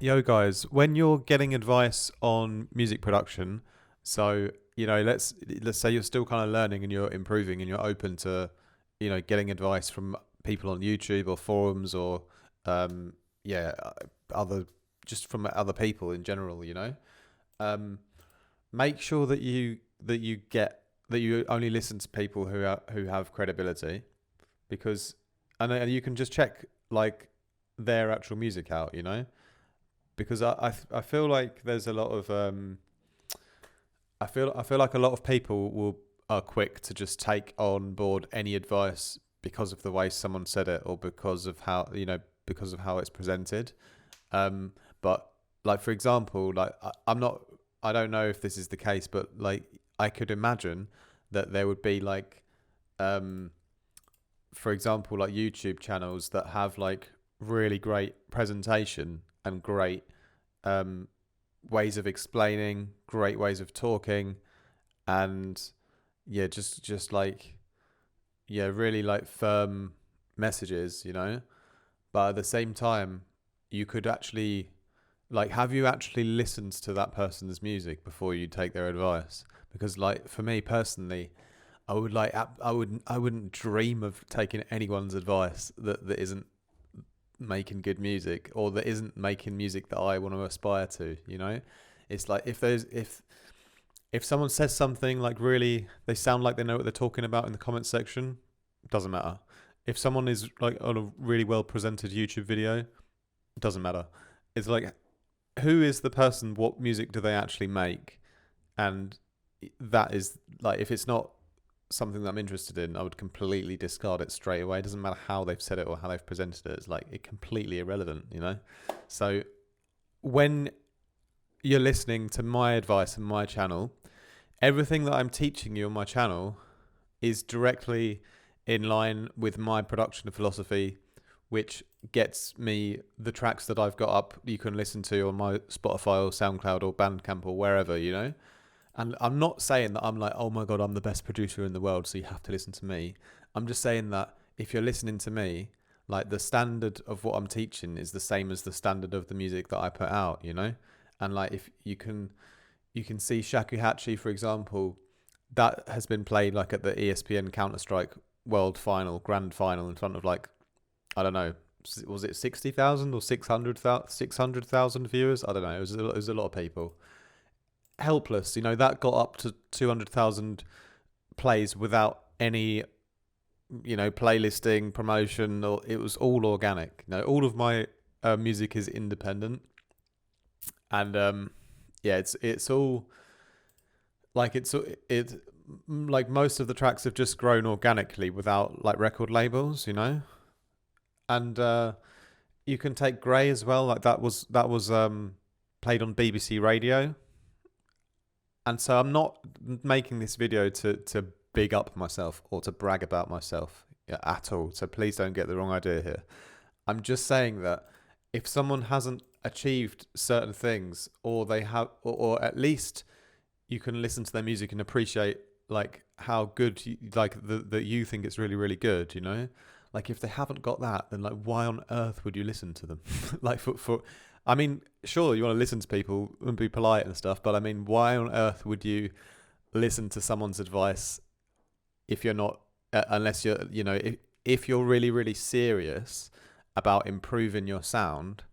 Yo, guys, when you're getting advice on music production, so let's say you're still kind of learning and you're improving and you're open to, getting advice from people on YouTube or forums or, um, yeah, other just from other people in general. Um, Make sure that you only listen to people who have credibility because, and you can just check like their actual music out. Because I feel like there's a lot of I feel like a lot of people will are quick to just take on board any advice because of the way someone said it or because of how it's presented. But like for example, like I'm not I don't know if this is the case, but like I could imagine that there would be like um for example like YouTube channels that have like really great presentation and great um, ways of explaining, great ways of talking, and yeah, just like yeah, really like firm messages. But at the same time, you could actually like have you actually listened to that person's music before you take their advice? Because like for me personally, I wouldn't dream of taking anyone's advice that isn't making good music or that isn't making music that I want to aspire to. It's like if someone says something like really they sound like they know what they're talking about in the comment section, doesn't matter. If someone is like on a really well presented YouTube video, doesn't matter. It's like who is the person, what music do they actually make? And that is like if it's not something that I'm interested in, I would completely discard it straight away. It doesn't matter how they've said it or how they've presented it. It's like it completely irrelevant. So when you're listening to my advice on my channel, everything that I'm teaching you on my channel is directly in line with my production philosophy, which gets me the tracks that I've got up you can listen to on my Spotify or SoundCloud or Bandcamp or wherever. And I'm not saying that I'm like, oh my God, I'm the best producer in the world, so you have to listen to me. I'm just saying that if you're listening to me, like the standard of what I'm teaching is the same as the standard of the music that I put out. And like if you can see Shakuhachi, for example, that has been played like at the ESPN Counter Strike World Final, Grand Final, in front of like, I don't know, was it 60,000 or 600,000 viewers? I don't know. It was a lot of people. Helpless, that got up to 200,000 plays without any, playlisting, promotion, or it was all organic. All of my music is independent, and yeah, it's all like it like most of the tracks have just grown organically without like record labels. And you can take Grey as well. Like that was played on BBC Radio. And so I'm not making this video to big up myself or to brag about myself at all. So please don't get the wrong idea here. I'm just saying that if someone hasn't achieved certain things, or they have, or at least you can listen to their music and appreciate like how good, that you think it's really really good. Like if they haven't got that, then like why on earth would you listen to them? like for I mean, sure, you want to listen to people and be polite and stuff, but I mean, why on earth would you listen to someone's advice if you're not, unless if you're really, really serious about improving your sound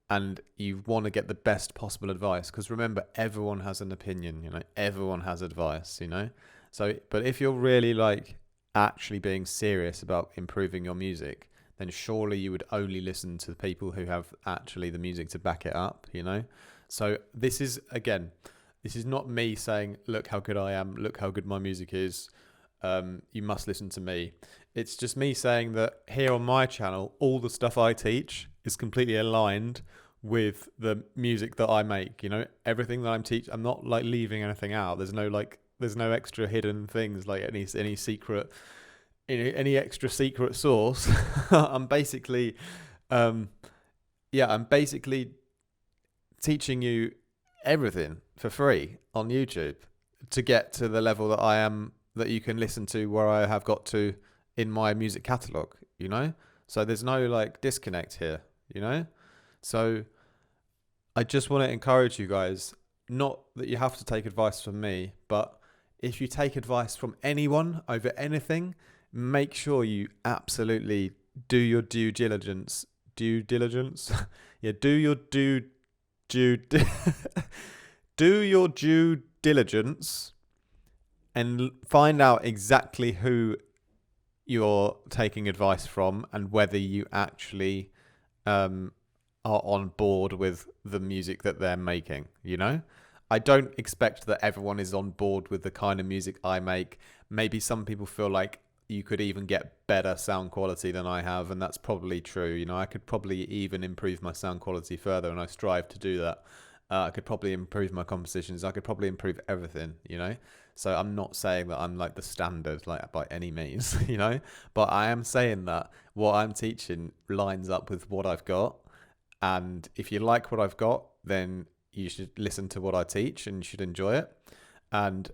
and you want to get the best possible advice? Because remember, everyone has an opinion, everyone has advice. So, but if you're really like actually being serious about improving your music, then surely you would only listen to people who have actually the music to back it up. So this is not me saying, look how good I am, look how good my music is. You must listen to me. It's just me saying that here on my channel, all the stuff I teach is completely aligned with the music that I make. Everything that I'm teaching, I'm not like leaving anything out. There's no extra hidden things like any secret, any extra secret sauce. I'm basically, um, yeah, I'm basically teaching you everything for free on YouTube to get to the level that I am, that you can listen to where I have got to in my music catalog. So there's no like disconnect here. So I just want to encourage you guys, not that you have to take advice from me, but if you take advice from anyone over anything, make sure you absolutely do your due diligence. Due diligence? Yeah, due do your due diligence and find out exactly who you're taking advice from and whether you actually um, are on board with the music that they're making, you know? I don't expect that everyone is on board with the kind of music I make. Maybe some people feel like you could even get better sound quality than I have, and that's probably true. You know, I could probably even improve my sound quality further, and I strive to do that. I could probably improve my compositions. I could probably improve everything, you know? So I'm not saying that I'm like the standard, like by any means, you know? But I am saying that what I'm teaching lines up with what I've got. And if you like what I've got, then you should listen to what I teach and you should enjoy it. And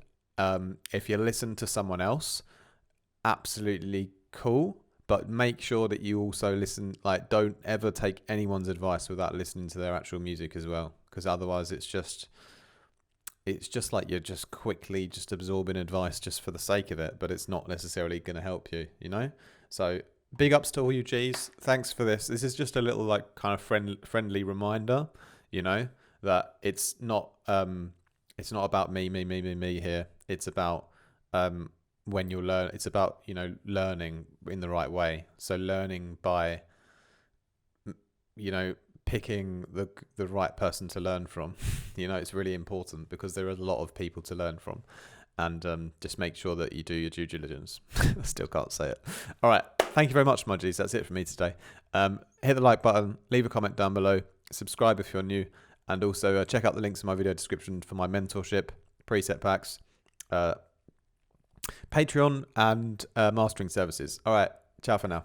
if you listen to someone else, absolutely cool. But make sure that you also listen, like, don't ever take anyone's advice without listening to their actual music as well. Because otherwise it's just like you're just quickly just absorbing advice just for the sake of it, but it's not necessarily going to help you, you know? So big ups to all you G's. Thanks for this. This is just a little like kind of friendly reminder, you know, that it's not about me here. It's about when you learn. It's about, you know, learning in the right way. So learning by, you know, picking the right person to learn from. You know, it's really important because there are a lot of people to learn from. And just make sure that you do your due diligence. I still can't say it. All right. Thank you very much, my G's. That's it for me today. Hit the like button, leave a comment down below, subscribe if you're new, and also check out the links in my video description for my mentorship, preset packs, Patreon, and mastering services. All right. Ciao for now.